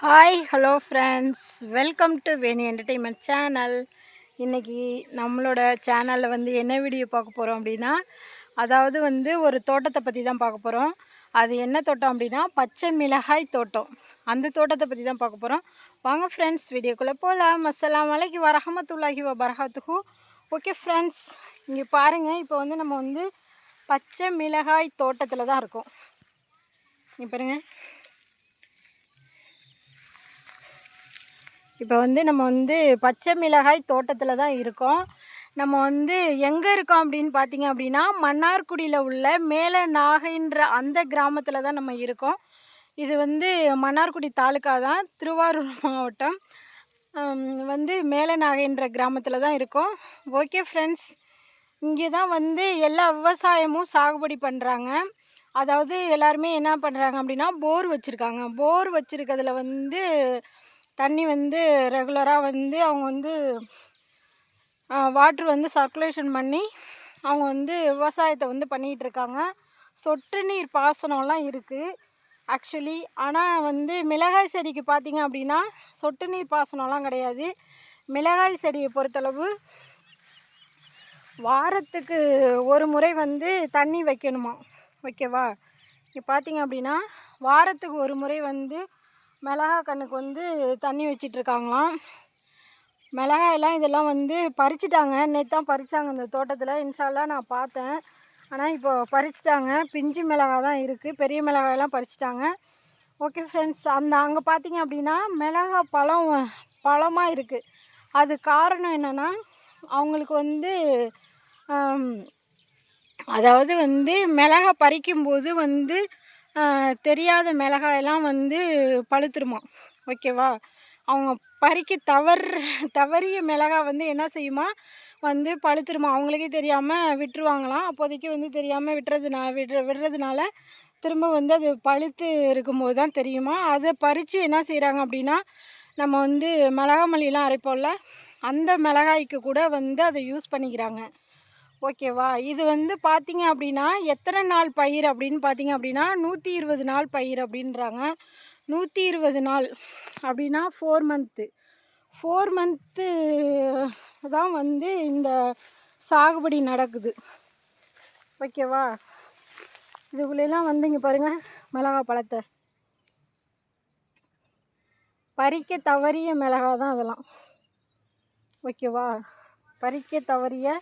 Hi hello friends, welcome to Veni entertainment channel. இன்றைக்கி நம்மளோட சேனலில் என்ன வீடியோ பார்க்க போகிறோம் அப்படின்னா, அதாவது ஒரு தோட்டத்தை பற்றி தான் பார்க்க போகிறோம். அது என்ன தோட்டம் அப்படின்னா பச்சை மிளகாய் தோட்டம். அந்த தோட்டத்தை பற்றி தான் பார்க்க போகிறோம். வாங்க ஃப்ரெண்ட்ஸ், வீடியோக்குள்ளே போகலாம். அஸ்ஸலாமு அலைக்கும் வரஹ்மத்துல்லாஹி வபரகாத்துஹு. ஓகே ஃப்ரெண்ட்ஸ், இங்கே பாருங்கள். இப்போ நம்ம பச்சை மிளகாய் தோட்டத்தில் தான் இருக்கோம். இங்கே பாருங்கள். இப்போ நம்ம பச்சை மிளகாய் தோட்டத்தில் தான் இருக்கோம். நம்ம எங்கே இருக்கோம் அப்படின்னு பார்த்தீங்க அப்படின்னா, மன்னார்குடியில் உள்ள மேலே நாகைன்ற அந்த கிராமத்தில் தான் நம்ம இருக்கோம். இது மன்னார்குடி தாலுக்கா தான், திருவாரூர் மாவட்டம். மேலே நாகைன்ற கிராமத்தில் தான் இருக்கோம். ஓகே ஃப்ரெண்ட்ஸ், இங்கே தான் எல்லா விவசாயமும் சாகுபடி பண்ணுறாங்க. அதாவது எல்லாருமே என்ன பண்ணுறாங்க அப்படின்னா, போர் வச்சுருக்காங்க. போர் வச்சுருக்கிறதுல தண்ணி ரெகுலராக அவங்க வாட்ரு சர்க்குலேஷன் பண்ணி அவங்க விவசாயத்தை பண்ணிகிட்ருக்காங்க. சொட்டு நீர் பாசனம்லாம் இருக்குது ஆக்சுவலி. ஆனால் மிளகாய் செடிக்கு பார்த்திங்க அப்படின்னா சொட்டு நீர் பாசனம்லாம் கிடையாது. மிளகாய் செடியை பொறுத்தளவு வாரத்துக்கு ஒரு முறை தண்ணி வைக்கணுமா, ஓகேவா? இப்போ பார்த்திங்க அப்படின்னா வாரத்துக்கு ஒரு முறை மிளகா கண்ணுக்கு தண்ணி வச்சிட்ருக்காங்களாம். மிளகாயெல்லாம் இதெல்லாம் பறிச்சிட்டாங்க. நேற்று தான் பறித்தாங்க இந்த தோட்டத்தில். இன்ஷால்லா நான் பார்த்தேன். ஆனால் இப்போ பறிச்சிட்டாங்க. பிஞ்சு மிளகா தான் இருக்குது. பெரிய மிளகாயெல்லாம் பறிச்சிட்டாங்க. ஓகே ஃப்ரெண்ட்ஸ், அங்கே பார்த்திங்க அப்படின்னா மிளகா பழமாக இருக்குது. அது காரணம் என்னென்னா, அவங்களுக்கு அதாவது மிளகா பறிக்கும்போது தெரியாத மிளகாயெல்லாம் பழுத்துருமா, ஓகேவா? அவங்க பறிக்க தவறிய மிளகா என்ன செய்யுமா, பழுத்துருமா. அவங்களுக்கே தெரியாமல் விட்டுருவாங்களாம். அப்போதைக்கு தெரியாமல் விடுறதுனால திரும்ப அது பழுத்து இருக்கும்போது தான் தெரியுமா. அதை பறித்து என்ன செய்கிறாங்க அப்படின்னா, நம்ம மிளகா மல்லிலாம் அரைப்போம்ல, அந்த மிளகாய்க்கு கூட அதை யூஸ் பண்ணிக்கிறாங்க, ஓகேவா? இது பார்த்திங்க அப்படின்னா எத்தனை நாள் பயிர் அப்படின்னு பார்த்திங்க அப்படின்னா 120 நாள் பயிர் அப்படின்றாங்க. 120 நாள் அப்படின்னா 4 மந்த்து தான் இந்த சாகுபடி நடக்குது, ஓகேவா? இதுக்குள்ளெல்லாம் இங்கே பாருங்கள், மிளகா பழத்தை பறிக்க தவறிய மிளகா தான் அதெல்லாம், ஓகேவா? பறிக்க தவறிய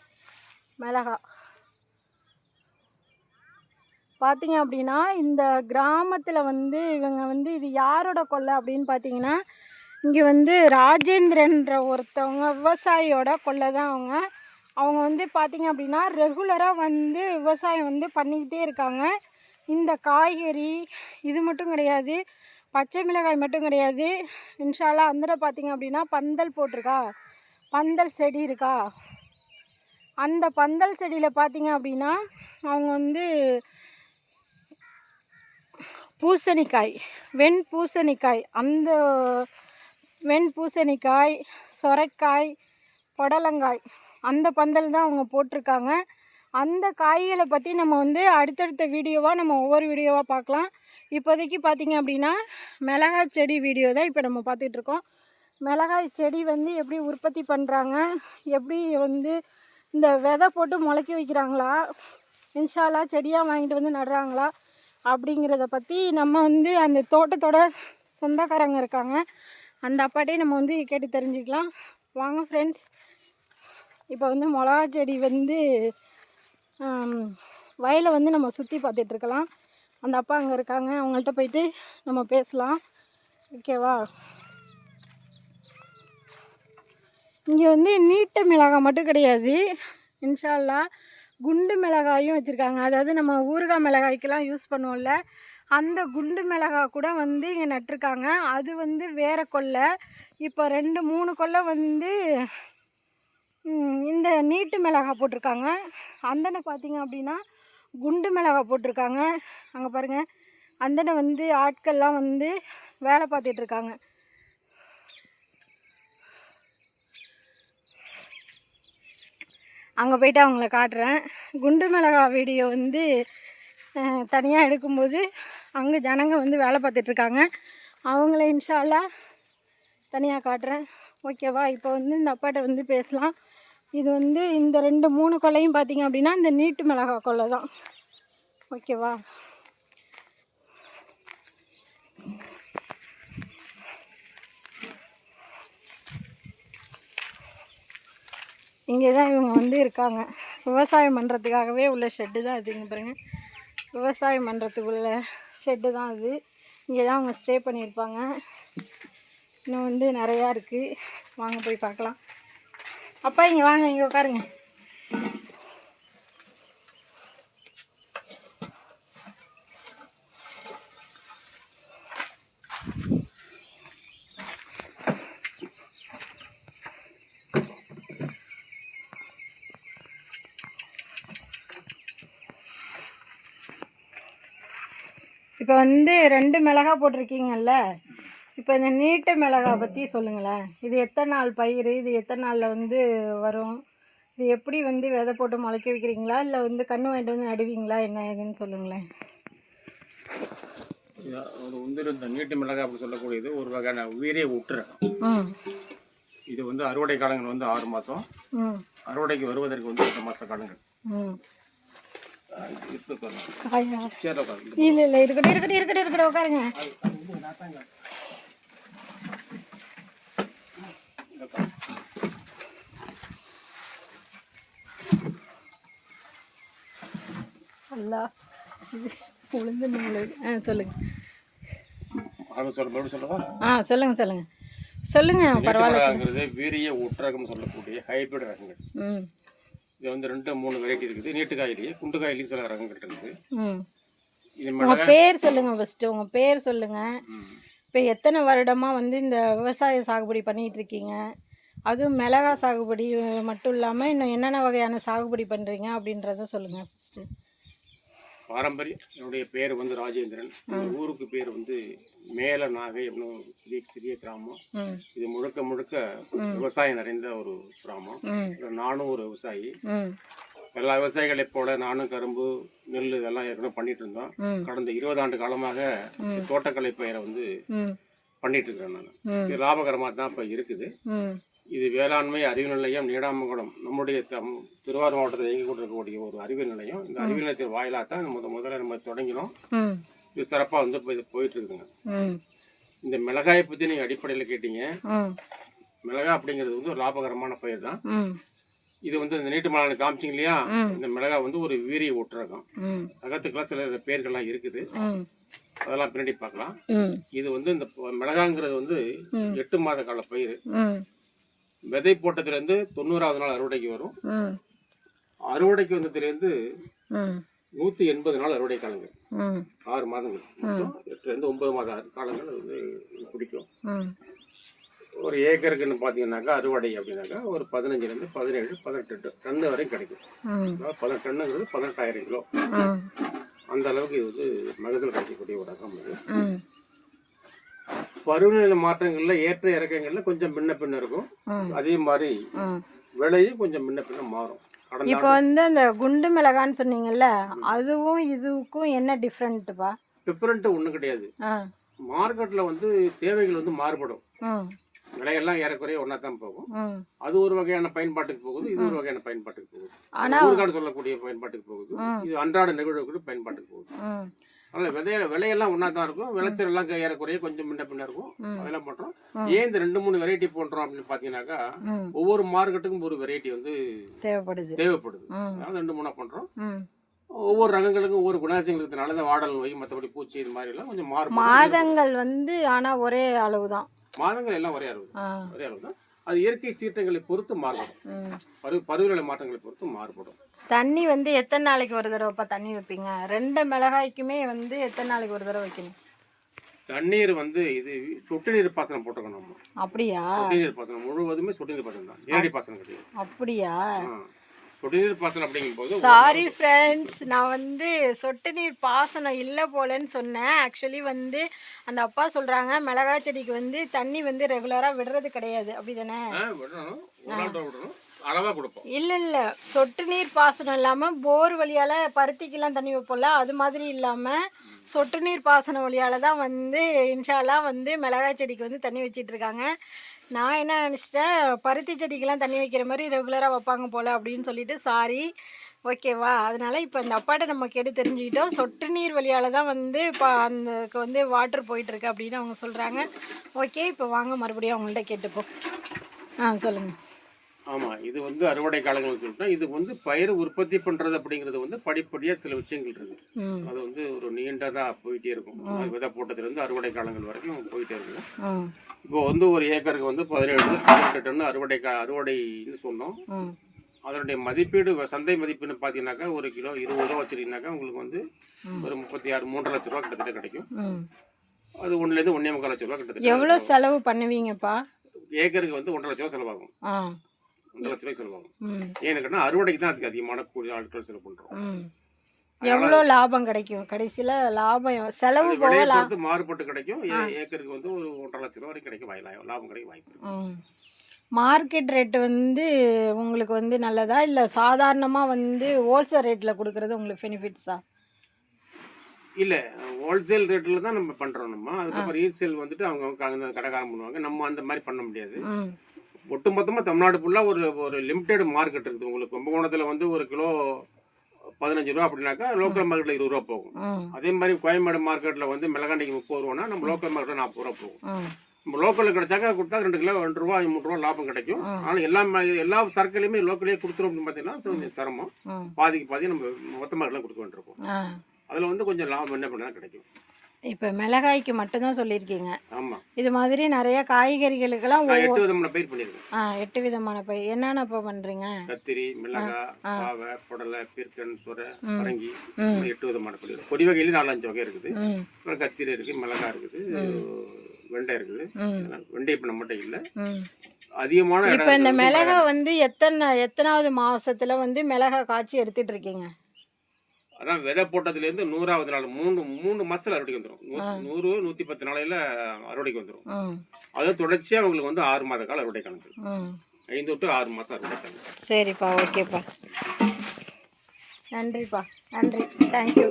மிளகா பார்த்திங்க அப்படின்னா இந்த கிராமத்தில் இவங்க இது யாரோட கொல்லை அப்படின்னு பார்த்தீங்கன்னா, இங்கே ராஜேந்திரன்ற ஒருத்தவங்க விவசாயியோட கொல்லை தான் அவங்க பார்த்திங்க அப்படின்னா ரெகுலராக விவசாயம் பண்ணிக்கிட்டே இருக்காங்க. இந்த காய்கறி இது மட்டும் கிடையாது, பச்சை மிளகாய் மட்டும் கிடையாது. இன்ஷால்லா அந்த பார்த்திங்க அப்படின்னா பந்தல் போட்டிருக்கா, பந்தல் செடி இருக்கா. அந்த பந்தல் செடியில் பார்த்திங்க அப்படின்னா அவங்க பூசணிக்காய், வெண்பூசணிக்காய், அந்த வெண்பூசணிக்காய், சொரைக்காய், புடலங்காய், அந்த பந்தல் தான் அவங்க போட்டிருக்காங்க. அந்த காய்களை பற்றி நம்ம அடுத்தடுத்த வீடியோவாக நம்ம ஒவ்வொரு வீடியோவாக பார்க்கலாம். இப்போதைக்கு பார்த்திங்க அப்படின்னா மிளகாய் செடி வீடியோ தான் இப்போ நம்ம பார்த்துட்ருக்கோம். மிளகாய் செடி எப்படி உற்பத்தி பண்ணுறாங்க, எப்படி இந்த விதை போட்டு முளைக்க வைக்கிறாங்களா, இன்ஷால்லா செடியாக வாங்கிட்டு நடுறாங்களா அப்படிங்கிறத பற்றி நம்ம அந்த தோட்டத்தோட சொந்தக்காரங்க இருக்காங்க, அந்த அப்பாட்டே நம்ம கேட்டு தெரிஞ்சுக்கலாம். வாங்க ஃப்ரெண்ட்ஸ், இப்போ மிளகா செடி வயலை நம்ம சுற்றி பார்த்துட்ருக்கலாம். அந்த அப்பா அங்கே இருக்காங்க, அவங்கள்ட்ட போயிட்டு நம்ம பேசலாம், ஓகேவா? இங்கே நீட்ட மிளகாய் மட்டும் கிடையாது, இன்ஷால்லா குண்டு மிளகாயும் வச்சுருக்காங்க. அதாவது நம்ம ஊறுகாய் மிளகாய்க்கெல்லாம் யூஸ் பண்ணுவோம்ல, அந்த குண்டு மிளகாய் கூட இங்கே நட்டிருக்காங்க. அது வேறு கொல்லை. இப்போ 2-3 கொல்லை இந்த நீட்டு மிளகாய் போட்டிருக்காங்க. அந்தனை பார்த்திங்க அப்படின்னா குண்டு மிளகாய் போட்டிருக்காங்க. அங்கே பாருங்கள், அந்தனை ஆட்கள்லாம் வேலை பார்த்துட்ருக்காங்க. அங்கே போய்ட்டு அவங்கள காட்டுறேன். குண்டு மிளகா வீடியோ தனியாக எடுக்கும்போது அங்கே ஜனங்க வேலை பார்த்துட்ருக்காங்க. அவங்கள இன்ஷா அல்லாஹ் தனியாக காட்டுறேன். ஓகேவா? இப்போ வந்து இந்த அப்பாட்ட வந்து பேசலாம். இது வந்து இந்த 2-3 கொலையும் பார்த்தீங்க அப்படின்னா இந்த நீட்டு மிளகா கொலை தான். ஓகேவா? இங்கே தான் இவங்க வந்து இருக்காங்க. விவசாயம் பண்ணுறதுக்காகவே உள்ள ஷெட்டு தான் இது. இங்கே பாருங்கள், விவசாயம் பண்ணுறதுக்குள்ள ஷெட்டு தான் அது. இங்கே தான் அவங்க ஸ்டே பண்ணியிருப்பாங்க. இன்னும் வந்து நிறையா இருக்குது. வாங்க போய் பார்க்கலாம். அப்பா இங்கே வாங்க, இங்கே உட்காருங்க. இப்போ வந்து 2 மிளகா போட்டிருக்கீங்கல்ல, இப்போ இந்த நீட்ட மிளகா பற்றி சொல்லுங்களேன். இது எத்தனை நாள் பயிர், இது எத்தனை நாளில் வந்து வரும், இது எப்படி வந்து விதை போட்டு முளைக்க வைக்கிறீங்களா இல்லை வந்து கன்று வாங்கிட்டு வந்து நடுவீங்களா, என்ன ஏதுன்னு சொல்லுங்களேன். அது வந்து இந்த நீட்டு மிளகாய் அப்படி சொல்லக்கூடியது ஒரு வகையான உயிரே விட்டுறோம். இது வந்து அறுவடை காலங்கள் வந்து 6 மாதம், அறுவடைக்கு வருவதற்கு வந்து 8 மாத காலங்கள். இல்லை இல்லை, இருக்கட்டும் உட்காருங்க. அல்லா உளுந்து சொல்லுங்க. சொல்லுங்க பரவாயில்ல. வீரிய உற்றகம் சொல்லக்கூடிய ஹைபிரிட் ரகங்கள். இது வந்து 2-3 வெரைட்டி இருக்குது. நீட்டு காயிலேயே குண்டு காயிலையும் சில ரகங்கள் இருக்குது. உங்கள் பேர் சொல்லுங்க ஃபஸ்ட்டு. உங்கள் பேர் சொல்லுங்க. இப்போ எத்தனை வருடமாக வந்து இந்த விவசாய சாகுபடி பண்ணிகிட்டு இருக்கீங்க, அதுவும் மிளகா சாகுபடி மட்டும் இல்லாமல் இன்னும் என்னென்ன வகையான சாகுபடி பண்ணுறீங்க அப்படின்றத சொல்லுங்கள் ஃபஸ்ட்டு. பாரம்பரியம். என்னுடைய பேர் வந்து ராஜேந்திரன். ஊருக்கு பேர் வந்து மேல நாகை அப்படின்னு சிறிய கிராமம். இது முழுக்க முழுக்க விவசாயம் நிறைந்த ஒரு கிராமம். நானும் ஒரு விவசாயி. எல்லா விவசாயிகளை போல நானும் கரும்பு, நெல் இதெல்லாம் ஏற்கனவே பண்ணிட்டு இருந்தோம். கடந்த 20 ஆண்டு காலமாக தோட்டக்கலை பயிரை வந்து பண்ணிட்டு இருக்கிறேன் நான். இது லாபகரமாக தான் இப்போ இருக்குது. இது வேளாண்மை அறிவியல் நிலையம் நீடாமங்குளம், நம்முடைய திருவாரூர் மாவட்டத்தில் இயங்கி கொண்டிருக்கக்கூடிய ஒரு அறிவியல் நிலையம். இந்த அறிவியல் நிலையத்தின் வாயிலாக தான் முதல்ல நம்ம தொடங்கினோம். இது சிறப்பாக வந்து போயிட்டு இருக்குதுங்க. இந்த மிளகாயை பற்றி நீங்கள் அடிப்படையில் கேட்டீங்க. மிளகாய் அப்படிங்கிறது வந்து ஒரு லாபகரமான பயிர் தான். இது வந்து இந்த நீட்டு மிளகாய் காமிச்சிங்க இல்லையா, இந்த மிளகாய் வந்து ஒரு வீரிய ஒட்டுறகம். ரகத்துக்கெல்லாம் சில பேர்கள்லாம் இருக்குது, அதெல்லாம் பின்னாடி பார்க்கலாம். இது வந்து இந்த மிளகாங்கிறது வந்து 8 மாத கால பயிர். விதை போட்டதுலேருந்து 90வது நாள் அறுவடைக்கு வரும். அறுவடைக்கு வந்ததுலேருந்து 180 நாள் அறுவடை காலங்கள். 6 மாதங்கள், 8-9 மாத காலங்கள் வந்து பிடிக்கும். ஒரு ஏக்கருக்குன்னு பார்த்தீங்கன்னாக்கா அறுவடை அப்படின்னாக்கா ஒரு 15-17, 18 டன் வரைக்கும் கிடைக்கும். 10 டன்னுங்கிறது 18,000 கிலோ. அந்த அளவுக்கு இது வந்து மகசூல் கிடைக்கக்கூடிய ஒரு ரகம். இது பருவநிலை மாற்றங்கள்ல ஏற்ற இறக்கங்கள்ல கொஞ்சம் முன்ன பின்ன இருக்கும். அதே மாதிரி விலையும் கொஞ்சம் முன்ன பின்ன மாறும். இப்போ வந்து அந்த குண்டு மிளகான்னு சொன்னீங்கல்ல, அதுவும் இதுக்கும் என்ன டிஃப்ரெண்ட்டுப்பா? டிஃப்ரெண்ட் ஒன்றும் கிடையாது. மார்க்கெட்ல வந்து தேவைகள் வந்து மாறுபடும். விலையெல்லாம் ஏறக்குறைய ஒன்னா தான் போகும். அது ஒரு வகையான பயன்பாட்டுக்கு போகுது, இது ஒரு வகையான பயன்பாட்டுக்கு போகுது. ஊர்காடு சொல்லக்கூடிய பயன்பாட்டுக்கு போகுது, இது அன்றாட நிகழ்வுக்கு பயன்பாட்டுக்கு போகுது. அதனால விலையெல்லாம் ஒன்னா தான் இருக்கும். விளைச்சல் எல்லாம் ஏறக்குறைய கொஞ்சம் முன்ன பின்ன இருக்கும். அதெல்லாம் பண்றோம். ஏன் இந்த 2-3 வெரைட்டி போடுறோம் அப்படின்னு பாத்தீங்கன்னாக்கா, ஒவ்வொரு மார்க்கெட்டுக்கும் ஒரு வெரைட்டி வந்து தேவைப்படுது. அதனால 2-3 பண்றோம். ஒவ்வொரு ரகங்களுக்கும் ஒவ்வொரு குணாசியங்களுக்குனால இந்த வாடல் நோய், மற்றபடி பூச்சி, இது மாதிரி எல்லாம் கொஞ்சம் மாறும். மாதங்கள் வந்து ஆனா ஒரே அளவு தான். மாதங்கள் எல்லாம் ஒரே அளவு தான். அது இயற்கை சீற்றங்களை பொறுத்து மாறுபடும். பருவநிலை மாற்றங்களை பொறுத்து மாறுபடும். தண்ணி வந்து எத்தனை நாளைக்கு ஒரு தடவைப்பா தண்ணி வைப்பீங்க? 2 மிளகாய்க்குமே வந்து எத்தனை நாளைக்கு ஒரு தடவை வைக்கணும் தண்ணீர்? வந்து இது சொட்டு நீர் பாசனம் போட்டுக்கணும் நம்ம. அப்படியா? சொட்டு நீர் பாசனம் முழுவதுமே சொட்டு நீர் பாசனம் தான், நேரடி பாசனம் கிடையாது. அப்படியா? சொட்டு நீர் பாசனம் அப்படிங்கும்போது சாரி ஃப்ரெண்ட்ஸ், நான் வந்து சொட்டு நீர் பாசனம் இல்லை போலன்னு சொன்னேன். ஆக்சுவலி வந்து அந்த அப்பா சொல்கிறாங்க மிளகாய் செடிக்கு வந்து தண்ணி வந்து ரெகுலராக விடுறது கிடையாது, அப்படி தானே? விடணும். அளவாக கொடுப்போம். இல்லை சொட்டு நீர் பாசனம் இல்லாமல் போர் வழியால் பருத்திக்கெல்லாம் தண்ணி வைப்போம்ல, அது மாதிரி இல்லாமல் சொட்டு நீர் பாசனம் வழியால் தான் வந்து இன்ஷால்லாம் வந்து மிளகாய் செடிக்கு வந்து தண்ணி வச்சிட்ருக்காங்க. நான் என்ன நினச்சிட்டேன், பருத்தி செடிக்கெல்லாம் தண்ணி வைக்கிற மாதிரி ரெகுலராக வைப்பாங்க போல் அப்படின்னு சொல்லிட்டு சாரி, ஓகேவா. அதனால் இப்போ இந்த அப்பாட்ட நம்ம கேட்டு தெரிஞ்சுக்கிட்டோம். சொட்டு நீர் வழியால் தான் வந்து இப்போ அந்தக்கு வந்து வாட்டர் போயிட்டுருக்கு அப்படின்னு அவங்க சொல்கிறாங்க. ஓகே, இப்போ வாங்க மறுபடியும் அவங்கள்ட்ட கேட்டுப்போம். சொல்லுங்கள். ஆமாம், இது வந்து அறுவடை காலங்கள்னு சொல்லிட்டா, இது வந்து பயிர் உற்பத்தி பண்ணுறது அப்படிங்கிறது வந்து படிப்படியாக சில விஷயங்கள் இருக்குது. அது வந்து ஒரு நீண்டதாக போயிட்டே இருக்கும். விதை போட்டதுலேருந்து அறுவடை காலங்கள் வரைக்கும் போயிட்டே இருக்கும். இப்போ வந்து ஒரு ஏக்கருக்கு வந்து 17 டன் அறுவடைன்னு சொன்னோம். அதனுடைய மதிப்பீடு சந்தை மதிப்பீடு பார்த்தீங்கன்னாக்கா ஒரு கிலோ 20 ரூபா வச்சுருக்கீங்கன்னாக்கா உங்களுக்கு வந்து ஒரு 3 லட்ச ரூபா கிட்டத்தட்ட கிடைக்கும். அது 1லேருந்து 1.25 லட்ச ரூபா கிட்டத்தட்ட. எவ்வளோ செலவு பண்ணுவீங்கப்பா? ஏக்கருக்கு வந்து 1.5 லட்ச ரூபா செலவாகும். 1.5 லட்ச ரூபாய் செலவாகும். ஏன்னு கேட்டால் அறுவடைக்கு தான் அதுக்கு அதிகமான கூலி ஆட்கள் செலவு பண்ணுறோம். எவ்வளோ லாபம் கிடைக்கும் கடைசியில்? லாபம் செலவு போக மாறுபட்டு கிடைக்கும். ஏக்கருக்கு வந்து ஒரு 1.5 லட்ச ரூபா வரைக்கும் கிடைக்கும், லாபம் கிடைக்கும் வாய்ப்பு இருக்கு. மார்க்கெட் ரேட்டு வந்து உங்களுக்கு வந்து நல்லதா, இல்லை சாதாரணமாக வந்து ஹோல்சேல் ரேட்டில் கொடுக்குறது உங்களுக்கு பெனிஃபிட்ஸா? இல்லை, ஹோல்சேல் ரேட்டில் தான் நம்ம பண்ணுறோம். அதுக்கப்புறம் ரீசேல் வந்துட்டு அவங்க கடைக்காரம் பண்ணுவாங்க. நம்ம அந்த மாதிரி பண்ண முடியாது. ஒட்டுமொத்தமாக தமிழ்நாடு ஃபுல்லாக ஒரு லிமிட்டெட் மார்க்கெட் இருக்குது. உங்களுக்கு கும்பகோணத்தில் வந்து ஒரு கிலோ 15 ரூபா அப்படின்னாக்கா லோக்கல் மார்க்கெட்டில் 20 ரூபா போகும். அதே மாதிரி கோயம்பேடு மார்க்கெட்டில் வந்து மிளகாண்டிக்கு 30 ரூபானா நம்ம லோக்கல் மார்க்கெட்டில் 40 ரூபா போகும். நம்ம லோக்கலில் கிடைச்சாக்கா கொடுத்தா 2 கிலோ 2 ரூபா 3 ரூபா லாபம் கிடைக்கும். ஆனால் எல்லா சரக்குலையுமே லோக்கலே கொடுத்துரும் அப்படின்னு பார்த்தீங்கன்னா சிரமம். பாதிக்கு பாதி நம்ம மொத்த மார்க்கெட்லாம் கொடுக்க வேண்டியிருக்கும். அதில் வந்து கொஞ்சம் லாபம் என்ன பண்ணால் கிடைக்கும். இப்போ மிளகாய்க்கு மட்டும்தான் சொல்லியிருக்கீங்க. ஆமாம், இது மாதிரி நிறைய காய்கறிகளுக்கெல்லாம் 8 விதமான பயிர் பண்ணியிருக்கேன். 8 விதமான பயிர் என்னென்ன இப்போ பண்ணுறீங்க? கத்திரி, மிளகாய், பாவை, புடலை, பீர்க்கன், சுரை, பரங்கி, 8 விதமான பயிர். கொடி வகையில 4-5 வகை இருக்குது. அப்புறம் கத்திரி இருக்குது, மிளகாய் இருக்குது, வெண்டை இருக்குது. வெண்டை இப்போ நம்மகிட்ட இல்லை, அதிகமான. இப்போ இந்த மிளகாய் வந்து எத்தனாவது மாசத்துல வந்து மிளகாய் காய்ச்சி எடுத்துட்டு இருக்கீங்க? அதான் விதை போட்டதுலேருந்து 100வது நாள் 3 மாசத்துல அறுவடைக்கு வந்துடும். 100 110 நாளையில அறுவடைக்கு வந்துடும். அது தொடர்ச்சியாக அவங்களுக்கு வந்து 6 மாத காலம் அறுவடை காலம், 5 to 6 மாதம் அறுவடை காலம். சரிப்பா, ஓகேப்பா, நன்றிப்பா, நன்றி, தேங்க்யூ.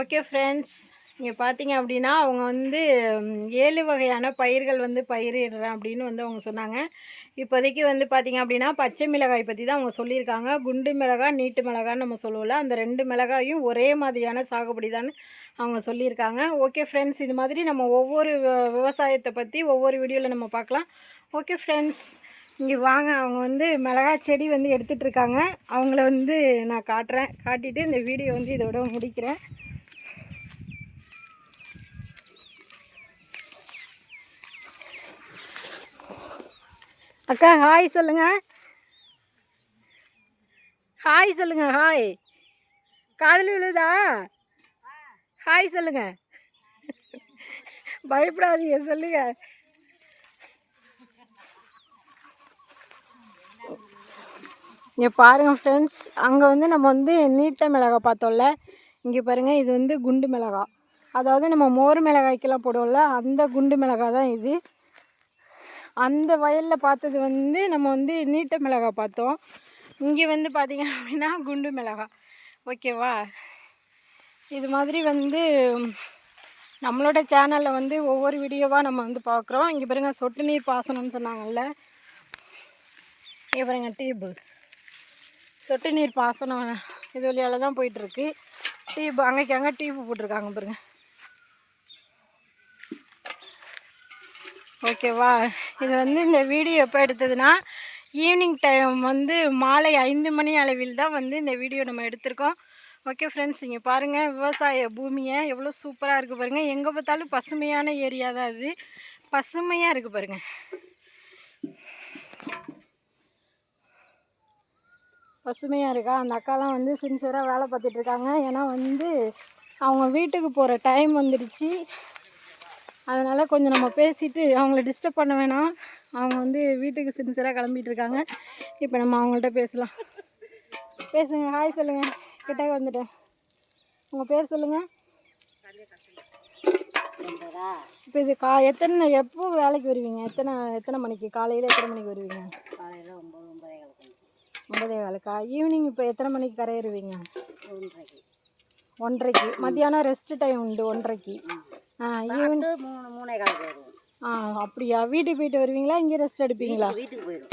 ஓகே ஃப்ரெண்ட்ஸ், இங்கே பார்த்தீங்க அப்படின்னா அவங்க வந்து 7 வகையான பயிர்கள் வந்து பயிரிடுறேன் அப்படின்னு வந்து அவங்க சொன்னாங்க. இப்போதைக்கு வந்து பார்த்திங்க அப்படின்னா பச்சை மிளகாய் பற்றி தான் அவங்க சொல்லியிருக்காங்க. குண்டு மிளகாய், நீட்டு மிளகான்னு நம்ம சொல்லுவோம்ல, அந்த 2 மிளகாயும் ஒரே மாதிரியான சாகுபடி தான் அவங்க சொல்லியிருக்காங்க. ஓகே ஃப்ரெண்ட்ஸ், இது மாதிரி நம்ம ஒவ்வொரு விவசாயத்தை பற்றி ஒவ்வொரு வீடியோவில் நம்ம பார்க்கலாம். ஓகே ஃப்ரெண்ட்ஸ், இங்கே வாங்க, அவங்க வந்து மிளகாய் செடி வந்து எடுத்துகிட்ருக்காங்க. அவங்கள வந்து நான் காட்டிட்டு இந்த வீடியோ வந்து இதோட முடிக்கிறேன். அக்கா ஹாய் சொல்லுங்க, ஹாய் சொல்லுங்க, ஹாய் காதல் விழுதா? ஹாய் சொல்லுங்க, பயப்படாதீங்க, சொல்லுங்க. இங்கே பாருங்கள் ஃப்ரெண்ட்ஸ், அங்கே வந்து நம்ம வந்து நீட்ட மிளகாய் பார்த்தோம்ல, இங்கே பாருங்கள், இது வந்து குண்டு மிளகாய். அதாவது நம்ம மோர் மிளகாய்க்கெல்லாம் போடுவோம்ல, அந்த குண்டு மிளகாய் தான் இது. அந்த வயலில் பார்த்தது வந்து நம்ம வந்து நீட்ட மிளகாய் பார்த்தோம். இங்கே வந்து பார்த்திங்க அப்படின்னா குண்டு மிளகாய். ஓகேவா? இது மாதிரி வந்து நம்மளோட சேனலில் வந்து ஒவ்வொரு வீடியோவாக நம்ம வந்து பார்க்குறோம். இங்கே பாருங்கள், சொட்டு நீர் பாசனம்னு சொன்னாங்கல்ல, இங்கே பாருங்கள் டியூப்பு, சொட்டு நீர் பாசனம் இது வழியால் தான் போயிட்டுருக்கு. டியூப் அங்கே டியூப்பு போட்டிருக்காங்க பாருங்கள். ஓகேவா? இது வந்து இந்த வீடியோ எப்போ எடுத்ததுன்னா ஈவினிங் டைம் வந்து மாலை 5 மணி அளவில் தான் வந்து இந்த வீடியோ நம்ம எடுத்திருக்கோம். ஓகே ஃப்ரெண்ட்ஸ், இங்கே பாருங்கள் விவசாய பூமியை எவ்வளோ சூப்பராக இருக்குது பாருங்கள். எங்கே பார்த்தாலும் பசுமையான ஏரியா தான் இது, பசுமையாக இருக்குது பாருங்கள். பசுமையாக இருக்கா? அந்த அக்காலாம் வந்து சின்சியராக வேலை பார்த்துட்ருக்காங்க. ஏன்னா வந்து அவங்க வீட்டுக்கு போகிற டைம் வந்துடுச்சு. அதனால் கொஞ்சம் நம்ம பேசிவிட்டு அவங்கள டிஸ்டர்ப் பண்ண வேணாம். அவங்க வந்து வீட்டுக்கு சின்சியராக கிளம்பிட்டு இருக்காங்க. இப்போ நம்ம அவங்கள்ட்ட பேசலாம். பேசுங்க, ஹாய் சொல்லுங்கள். கிட்டே வந்துட்டேன். உங்கள் பேர் சொல்லுங்கள். இப்போ இது எப்போ வேலைக்கு வருவீங்க? எத்தனை மணிக்கு? காலையில் எத்தனை மணிக்கு வருவீங்க? காலையில் 9 9:15க்கா? ஈவினிங் இப்போ எத்தனை மணிக்கு கரையேறுவீங்க? 1:30. 1:30க்கு. மத்தியானம் ரெஸ்ட் டைம் உண்டு 1:30க்கு. ஈவினிங் 3:15 போயிடுவோம். அப்படியா? வீட்டுக்கு போயிட்டு வருவீங்களா, இங்கே ரெஸ்ட் எடுப்பீங்களா? வீட்டுக்கு போயிடும்.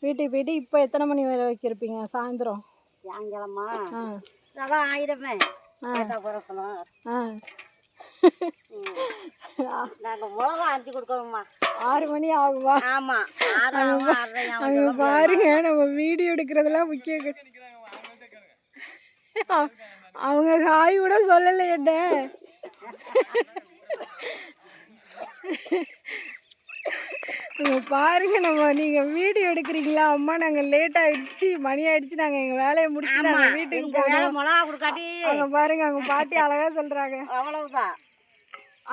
வீட்டுக்கு போயிட்டு இப்போ எத்தனை மணி வரைக்கும் இருப்பீங்க சாயந்தரம்? சாயங்காலமா அதான் ஆயிரமே பிறக்கணும். நாங்கள் மிளகா அரைச்சி கொடுக்கணுமா? 6 மணி ஆகுமா? ஆமாம். அங்கே பாருங்க, நம்ம வீடியோ எடுக்கிறதெல்லாம் முக்கியம். அவங்க காய் கூட சொல்லலை என்ன. பாருங்க, நீங்கள் வீடியோ எடுக்கிறீங்களா? அம்மா நாங்கள் லேட் ஆகிடுச்சு, மணி ஆகிடுச்சு, நாங்கள் எங்கள் வேலையை முடிச்சு நாங்கள் வீட்டுக்கு போகிறோம். மிளகா கொடுக்காட்டி அங்கே பாருங்க, அவங்க பாட்டி அழகாக சொல்கிறாங்க. அவ்வளவுதான்.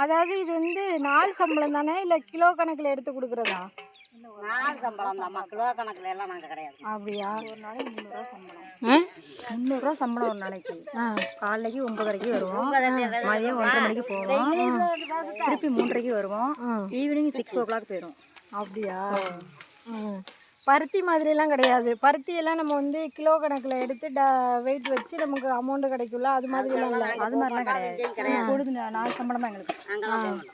அதாவது இது வந்து நாள் சம்பளம் தானே, இல்லை கிலோ கணக்கில் எடுத்து கொடுக்குறதா? நாள் சம்பளம் தான். கிலோ கணக்கில் எல்லாம் நாங்கள் கிடையாது. அப்படியா? ஒரு நாளைக்கு 300 ரூபா சம்பளம். 300 ரூபா சம்பளம் ஒரு நாளைக்கு. காலைக்கு 9:30க்கு வருவோம், மதியம் 1:30 மணிக்கு போவோம், திருப்பி 3:30க்கு வருவோம், ஈவினிங் 6 o'clock போயிடும். அப்படியா? பருத்தி மாதிரிலாம் கிடையாது. பருத்தியெல்லாம் நம்ம வந்து கிலோ கணக்கில் எடுத்து வெயிட் வச்சு நமக்கு அமௌண்ட்டு கிடைக்கும்ல, அது மாதிரிலாம் இல்லை. அது மாதிரிலாம் கிடையாது. கொடுத்து 4 சம்பளம் தான் எங்களுக்கு.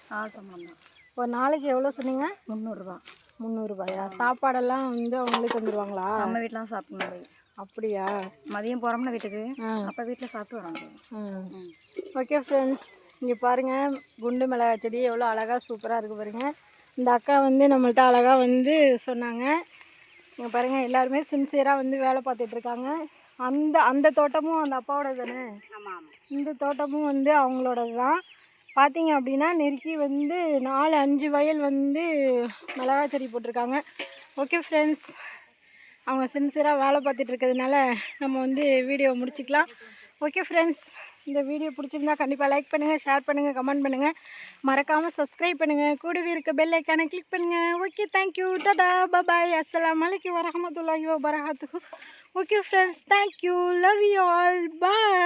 4 சம்பளம் தான். ஒரு நாளைக்கு எவ்வளோ சொன்னீங்க? 300 ரூபா. 300 ரூபாயா? சாப்பாடெல்லாம் வந்து அவங்களுக்கு வந்துடுவாங்களா? நம்ம வீட்டிலாம் சாப்பிடணும். அப்படியா? மதியம் போகிறோம்னா வீட்டுக்கு, அப்போ வீட்டில் சாப்பிட்டு வரோம். ஓகே ஃப்ரெண்ட்ஸ், இங்கே பாருங்கள், குண்டு மிளகாய் செடி எவ்வளோ அழகாக சூப்பராக இருக்குது பாருங்கள். இந்த அக்கா வந்து நம்மள்ட்ட அழகாக வந்து சொன்னாங்க. இங்கே பாருங்கள், எல்லாருமே சின்சியராக வந்து வேலை பார்த்துட்ருக்காங்க. அந்த தோட்டமும் அந்த அப்பாவோட தானே? இந்த தோட்டமும் வந்து அவங்களோடது தான். பார்த்தீங்க அப்படின்னா நெருக்கி வந்து 4-5 வயல் வந்து மிளகாய் செடி போட்டிருக்காங்க. ஓகே ஃப்ரெண்ட்ஸ், அவங்க சின்சியராக வேலை பார்த்துட்டு இருக்கிறதுனால நம்ம வந்து வீடியோ முடிச்சுக்கலாம். ஓகே ஃப்ரெண்ட்ஸ், இந்த வீடியோ பிடிச்சிருந்தா கண்டிப்பாக லைக் பண்ணுங்கள், ஷேர் பண்ணுங்கள், கமெண்ட் பண்ணுங்கள், மறக்காமல் சப்ஸ்கிரைப் பண்ணுங்கள், கூடவே இருக்க பெல் ஐக்கானை கிளிக் பண்ணுங்கள். ஓகே, தேங்க்யூ, டாடா, பாய், அஸ்ஸலாமு அலைக்கும் வரஹ்மத்துல்லாஹி வபரகாத்துஹு. Okay friends, thank you, love you all, bye.